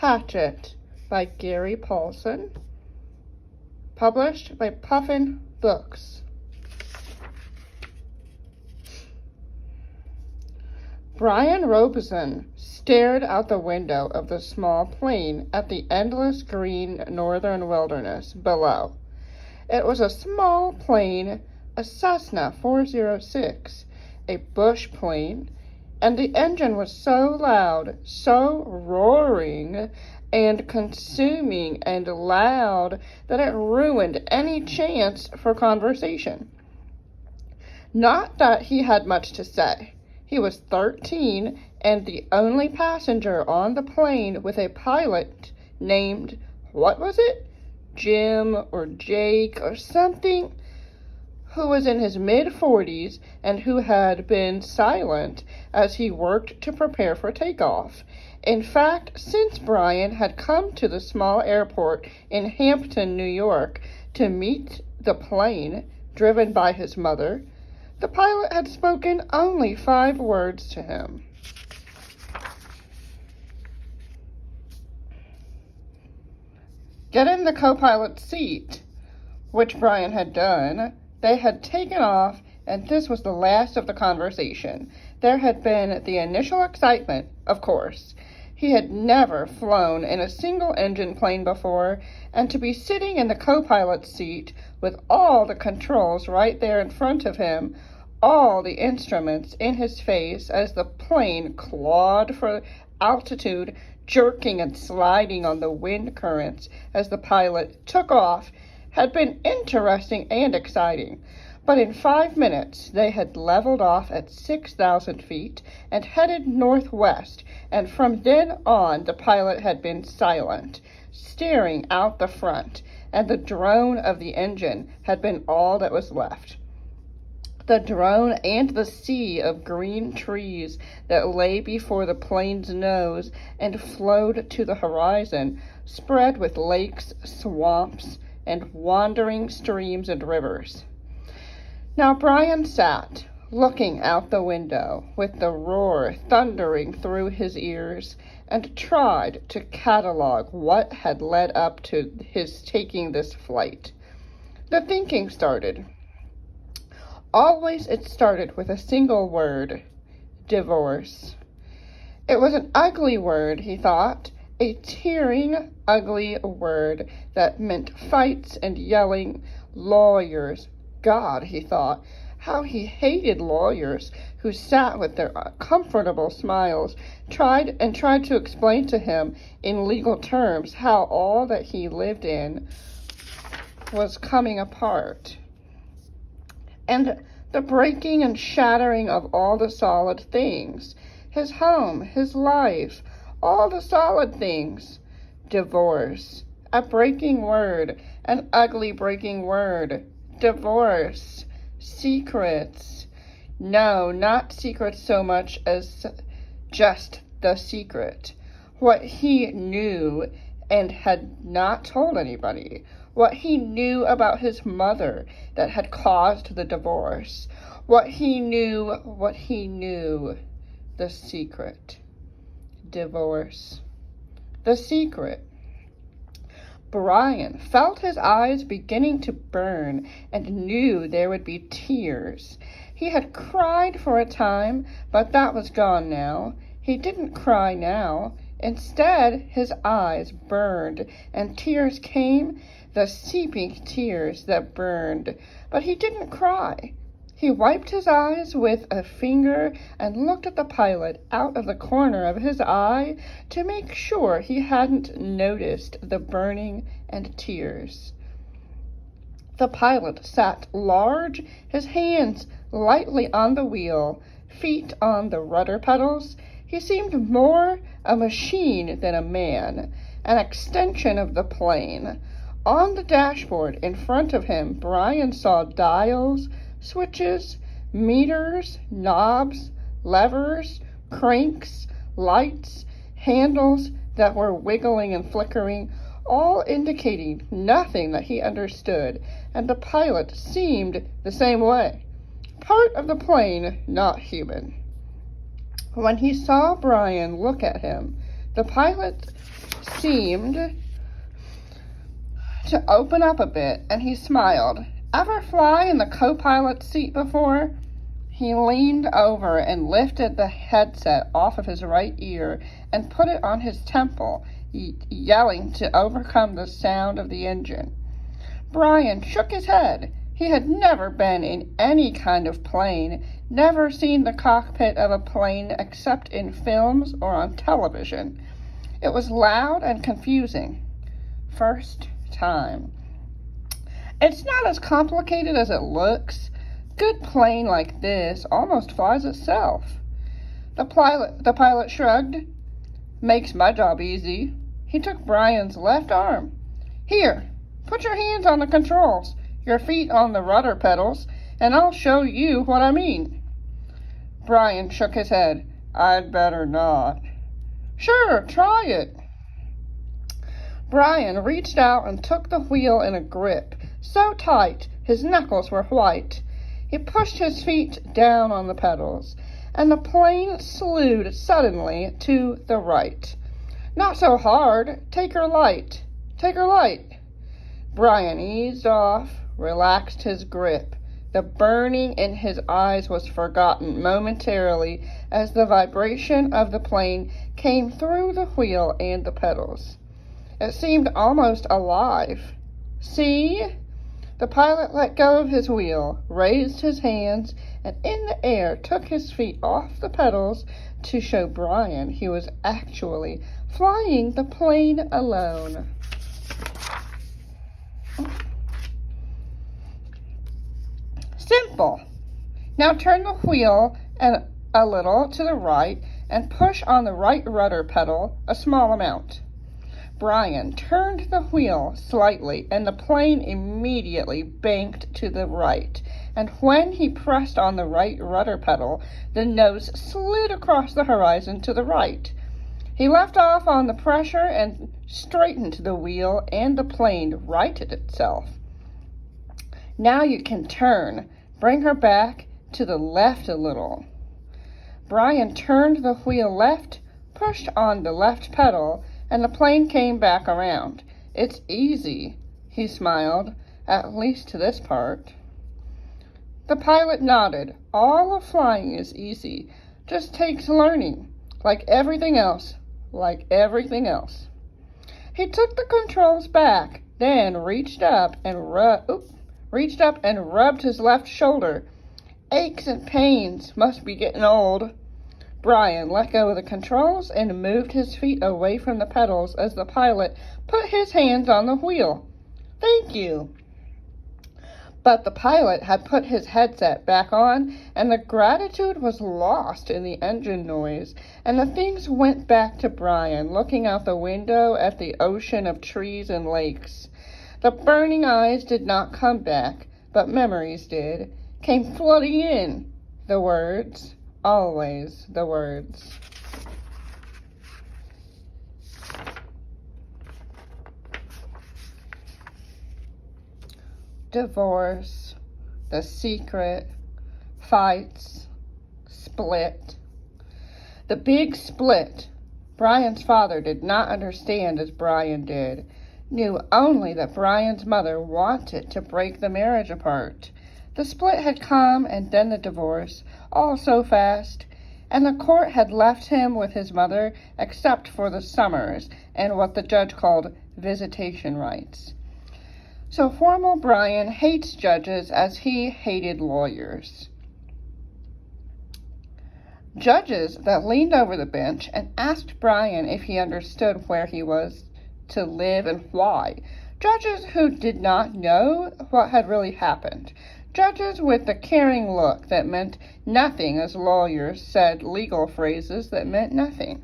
Hatchet by Gary Paulsen, published by Puffin Books. Brian Robeson stared out the window of the small plane at the endless green northern wilderness below. It was a small plane, a Cessna 406, a bush plane, and the engine was so loud, so roaring and consuming and loud that it ruined any chance for conversation. Not that he had much to say. He was 13 and the only passenger on the plane with a pilot named, what was it? Jim or Jake or something, who was in his mid-40s and who had been silent as he worked to prepare for takeoff. In fact, since Brian had come to the small airport in Hampton, New York, to meet the plane driven by his mother, the pilot had spoken only 5 words to him. Get in the co-pilot's seat, which Brian had done. They had taken off, and this was the last of the conversation. There had been the initial excitement, of course. He had never flown in a single-engine plane before, and to be sitting in the co-pilot's seat with all the controls right there in front of him, all the instruments in his face as the plane clawed for altitude, jerking and sliding on the wind currents as the pilot took off, had been interesting and exciting. But in 5 minutes, they had leveled off at 6,000 feet and headed northwest, and from then on, the pilot had been silent, staring out the front, and the drone of the engine had been all that was left. The drone and the sea of green trees that lay before the plane's nose and flowed to the horizon, spread with lakes, swamps, and wandering streams and rivers. Now Brian sat, looking out the window, with the roar thundering through his ears, and tried to catalog what had led up to his taking this flight. The thinking started. Always it started with a single word: divorce. It was an ugly word, he thought, a tearing, ugly word that meant fights and yelling, lawyers. God, he thought, how he hated lawyers who sat with their comfortable smiles, tried to explain to him in legal terms how all that he lived in was coming apart. And the breaking and shattering of all the solid things, his home, his life, all the solid things. Divorce, a breaking word, an ugly breaking word. Divorce, secrets. No, not secrets so much as just the secret. What he knew and had not told anybody. What he knew about his mother that had caused the divorce. What he knew. The secret. Divorce. The secret. Brian felt his eyes beginning to burn and knew there would be tears. He had cried for a time, but that was gone now. He didn't cry now. Instead, his eyes burned, and tears came, the seeping tears that burned. But he didn't cry. He wiped his eyes with a finger and looked at the pilot out of the corner of his eye to make sure he hadn't noticed the burning and tears. The pilot sat large, his hands lightly on the wheel, feet on the rudder pedals. He seemed more a machine than a man, an extension of the plane. On the dashboard in front of him, Brian saw dials, switches, meters, knobs, levers, cranks, lights, handles that were wiggling and flickering, all indicating nothing that he understood, and the pilot seemed the same way. Part of the plane, not human. When he saw Brian look at him, The pilot seemed to open up a bit, and he smiled. Ever fly in the co-pilot's seat before? He leaned over and lifted the headset off of his right ear and put it on his temple, yelling to overcome the sound of the engine. Brian shook his head. He had never been in any kind of plane, never seen the cockpit of a plane except in films or on television. It was loud and confusing. First time. It's not as complicated as it looks. Good plane like this almost flies itself. The pilot shrugged. Makes my job easy. He took Brian's left arm. Here, put your hands on the controls, your feet on the rudder pedals, and I'll show you what I mean. Brian shook his head. I'd better not. Sure, try it. Brian reached out and took the wheel in a grip, so tight his knuckles were white. He pushed his feet down on the pedals, and the plane slewed suddenly to the right. Not so hard. Take her light. Take her light. Brian eased off, relaxed his grip. The burning in his eyes was forgotten momentarily as the vibration of the plane came through the wheel and the pedals. It seemed almost alive. See? The pilot let go of his wheel, raised his hands, and in the air took his feet off the pedals to show Brian he was actually flying the plane alone. Simple. Now turn the wheel a little to the right and push on the right rudder pedal a small amount. Brian turned the wheel slightly, and the plane immediately banked to the right. And when he pressed on the right rudder pedal, the nose slid across the horizon to the right. He left off on the pressure and straightened the wheel, and the plane righted itself. Now you can turn. Bring her back to the left a little. Brian turned the wheel left, pushed on the left pedal, and the plane came back around. It's easy, he smiled, at least to this part. The pilot nodded. All of flying is easy, just takes learning, like everything else, like everything else. He took the controls back, then reached up and rubbed his left shoulder. Aches and pains, must be getting old. Brian let go of the controls and moved his feet away from the pedals as the pilot put his hands on the wheel. Thank you. But the pilot had put his headset back on, and the gratitude was lost in the engine noise, and the things went back to Brian, looking out the window at the ocean of trees and lakes. The burning eyes did not come back, but memories did, came flooding in. The words. Always the words. Divorce, the secret, fights, split. The big split. Brian's father did not understand as Brian did, knew only that Brian's mother wanted to break the marriage apart. The split had come, and then the divorce, all so fast, and the court had left him with his mother except for the summers and what the judge called visitation rights. So formal Brian hates judges as he hated lawyers. Judges that leaned over the bench and asked Brian if he understood where he was to live and why. Judges who did not know what had really happened. Judges with the caring look that meant nothing as lawyers said legal phrases that meant nothing.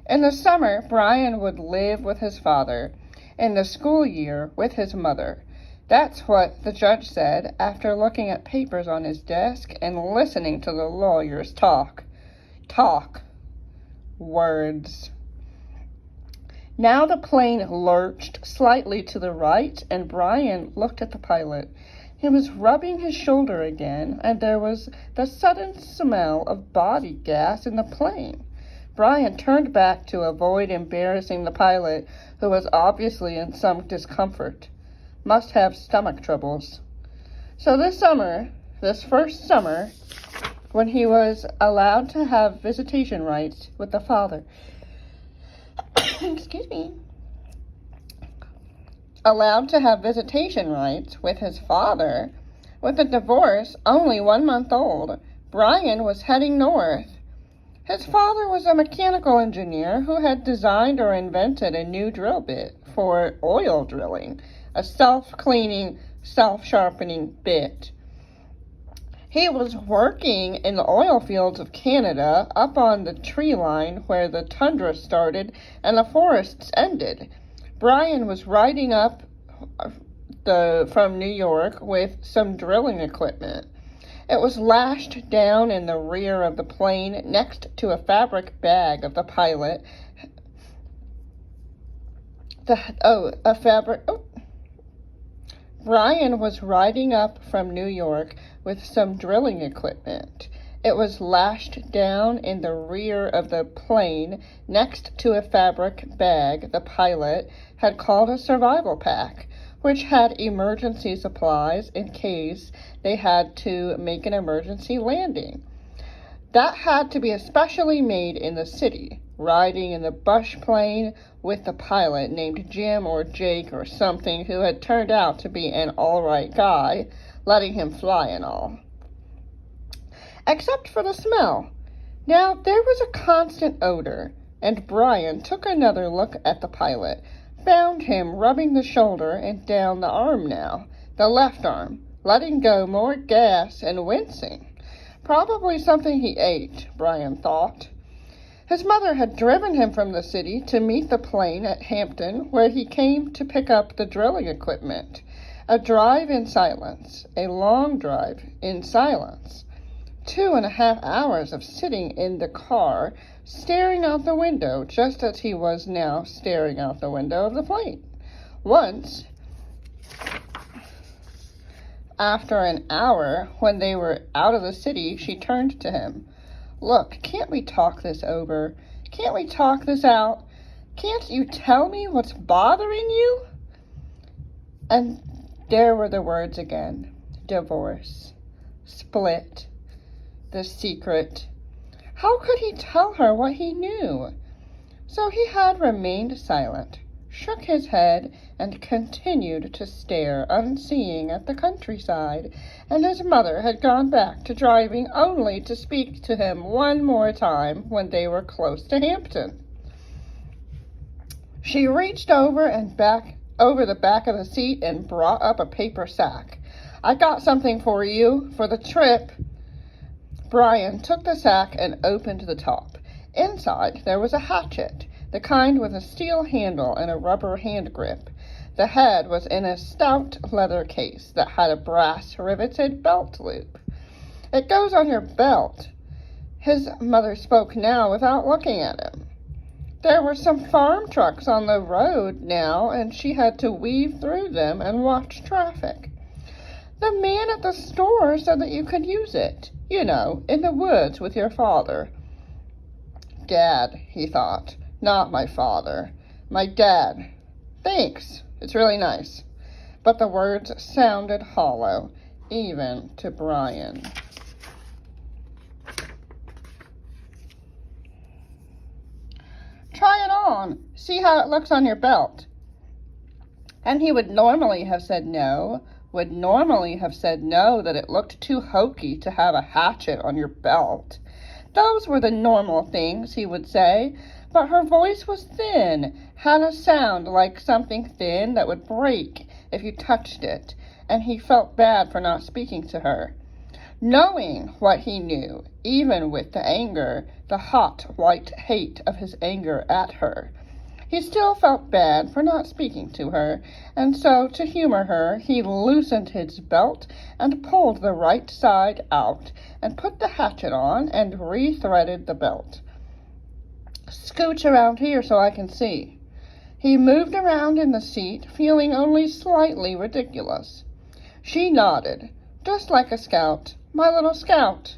In the summer, Brian would live with his father. In the school year, with his mother. That's what the judge said after looking at papers on his desk and listening to the lawyers talk. Talk. Words. Now the plane lurched slightly to the right, and Brian looked at the pilot. He was rubbing his shoulder again, and there was the sudden smell of body gas in the plane. Brian turned back to avoid embarrassing the pilot, who was obviously in some discomfort. Must have stomach troubles. So this first summer, when he was allowed to have visitation rights with the father, excuse me, allowed to have visitation rights with his father, with the divorce only 1 month old, Brian was heading north. His father was a mechanical engineer who had designed or invented a new drill bit for oil drilling, a self-cleaning, self-sharpening bit. He was working in the oil fields of Canada, up on the tree line where the tundra started and the forests ended. Brian was riding up from New York with some drilling equipment. It was lashed down in the rear of the plane next to a fabric bag of the pilot. Brian was riding up from New York with some drilling equipment. It was lashed down in the rear of the plane next to a fabric bag the pilot had called a survival pack, which had emergency supplies in case they had to make an emergency landing. That had to be especially made in the city, riding in the bush plane with the pilot named Jim or Jake or something, who had turned out to be an all-right guy, letting him fly and all. Except for the smell. Now, there was a constant odor, and Brian took another look at the pilot, found him rubbing the shoulder and down the arm now, the left arm, letting go more gas and wincing. Probably something he ate, Brian thought. His mother had driven him from the city to meet the plane at Hampton, where he came to pick up the drilling equipment. A drive in silence, a long drive in silence. 2.5 hours of sitting in the car, staring out the window, just as he was now staring out the window of the plane. Once, after an hour, when they were out of the city, she turned to him. "Look, can't we talk this over? Can't we talk this out? Can't you tell me what's bothering you?" And there were the words again. Divorce. Split. The secret. How could he tell her what he knew? So he had remained silent, shook his head, and continued to stare unseeing at the countryside, and his mother had gone back to driving only to speak to him one more time when they were close to Hampton. She reached over the back of the seat and brought up a paper sack. "I got something for you for the trip." Brian took the sack and opened the top. Inside there was a hatchet, the kind with a steel handle and a rubber hand grip. The head was in a stout leather case that had a brass riveted belt loop. "It goes on your belt." His mother spoke now without looking at him. There were some farm trucks on the road now, and she had to weave through them and watch traffic. "The man at the store said that you could use it, you know, in the woods with your father." Dad, he thought. Not my father. My dad. Thanks. It's really nice. But the words sounded hollow, even to Brian. "Try it on. See how it looks on your belt." And he would normally have said no, that it looked too hokey to have a hatchet on your belt. Those were the normal things he would say, but her voice was thin, had a sound like something thin that would break if you touched it, and he felt bad for not speaking to her. Knowing what he knew, even with the anger, the hot white hate of his anger at her, he still felt bad for not speaking to her, and so, to humor her, he loosened his belt and pulled the right side out and put the hatchet on and re-threaded the belt. "Scooch around here so I can see." He moved around in the seat, feeling only slightly ridiculous. She nodded, just like a scout, my little scout.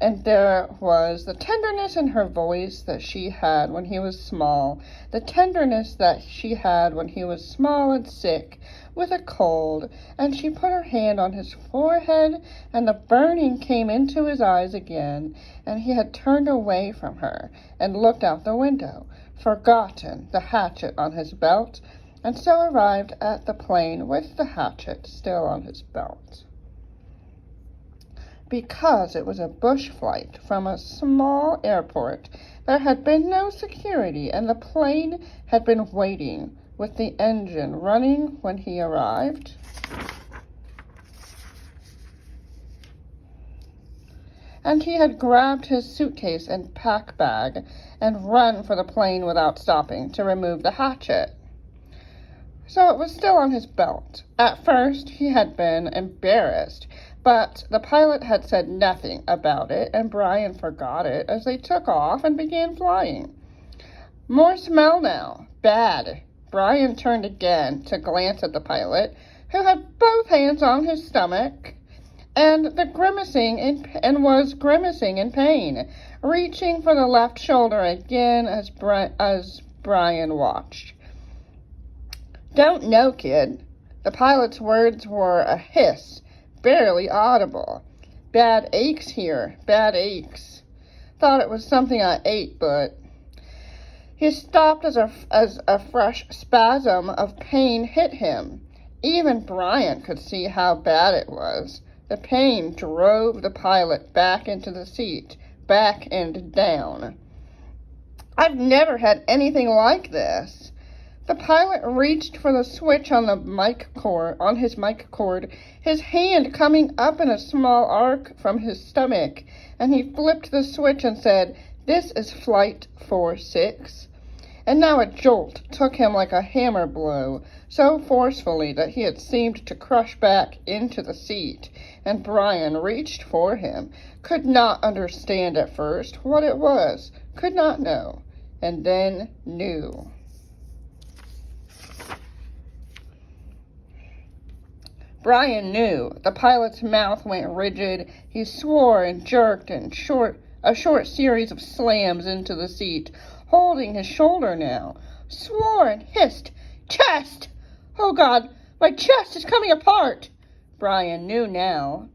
And there was the tenderness in her voice that she had when he was small, the tenderness that she had when he was small and sick with a cold, and she put her hand on his forehead, and the burning came into his eyes again, and he had turned away from her and looked out the window, forgotten the hatchet on his belt, and so arrived at the plane with the hatchet still on his belt. Because it was a bush flight from a small airport, there had been no security, and the plane had been waiting with the engine running when he arrived. And he had grabbed his suitcase and pack bag and run for the plane without stopping to remove the hatchet. So it was still on his belt. At first, he had been embarrassed, but the pilot had said nothing about it, and Brian forgot it as they took off and began flying. More smell now. Bad. Brian turned again to glance at the pilot, who had both hands on his stomach and was grimacing in pain, reaching for the left shoulder again as Brian watched. "Don't know, kid." The pilot's words were a hiss, barely audible. "Bad aches here, bad aches. Thought it was something I ate, but..." He stopped as a fresh spasm of pain hit him. Even Brian could see how bad it was. The pain drove the pilot back into the seat, back and down. "I've never had anything like this." The pilot reached for the switch on his mic cord, his hand coming up in a small arc from his stomach, and he flipped the switch and said, "This is Flight 46. And now a jolt took him like a hammer blow, so forcefully that he had seemed to crush back into the seat, and Brian reached for him, could not understand at first what it was, could not know, and then knew. Brian knew. The pilot's mouth went rigid. He swore and jerked and a short series of slams into the seat, holding his shoulder now. Swore and hissed. "Chest! Oh, God, my chest is coming apart!" Brian knew now.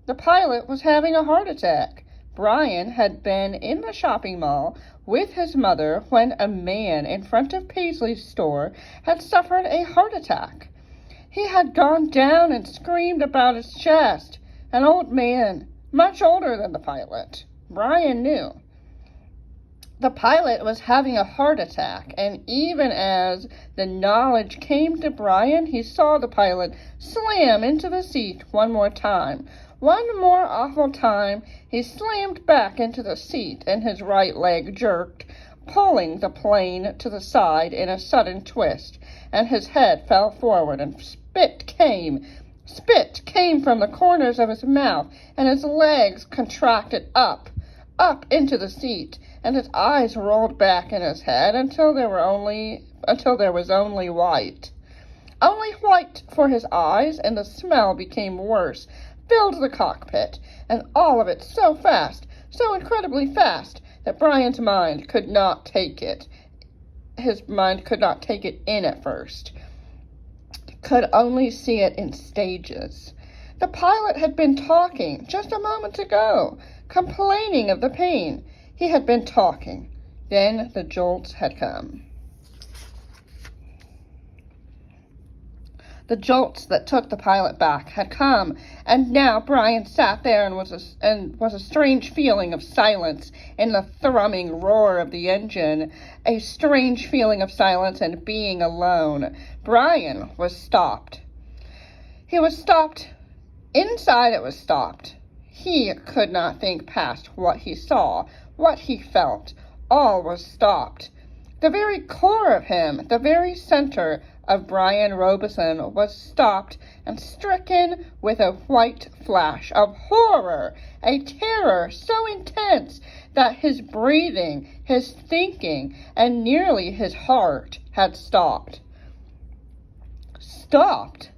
The pilot was having a heart attack. Brian had been in the shopping mall with his mother when a man in front of Paisley's store had suffered a heart attack. He had gone down and screamed about his chest. An old man, much older than the pilot. Brian knew. The pilot was having a heart attack, and even as the knowledge came to Brian, he saw the pilot slam into the seat one more time. One more awful time, he slammed back into the seat, and his right leg jerked, pulling the plane to the side in a sudden twist, and his head fell forward, and spit came from the corners of his mouth, and his legs contracted up into the seat, and his eyes rolled back in his head until there was only white. Only white for his eyes, and the smell became worse, filled the cockpit, and all of it so fast, so incredibly fast, that Brian's mind could not take it. His mind could not take it in at first. Could only see it in stages. The pilot had been talking just a moment ago, complaining of the pain. He had been talking. Then the jolts had come. The jolts that took the pilot back had come, and now Brian sat there and was a strange feeling of silence in the thrumming roar of the engine, a strange feeling of silence and being alone. Brian was stopped. He was stopped. Inside it was stopped. He could not think past what he saw, what he felt. All was stopped. The very core of him, the very center of Brian Robeson, was stopped and stricken with a white flash of horror, a terror so intense that his breathing, his thinking, and nearly his heart had stopped. Stopped.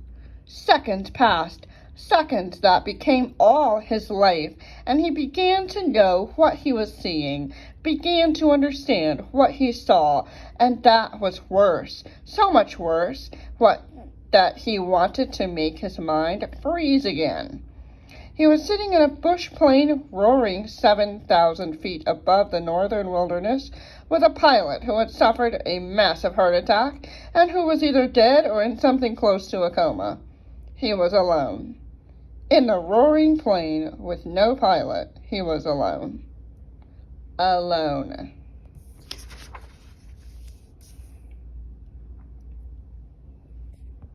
Seconds passed. Seconds that became all his life, and he began to know what he was seeing, began to understand what he saw, and that was worse, so much worse, that he wanted to make his mind freeze again. He was sitting in a bush plane roaring 7,000 feet above the northern wilderness with a pilot who had suffered a massive heart attack and who was either dead or in something close to a coma. He was alone. In the roaring plane with no pilot, he was alone. Alone.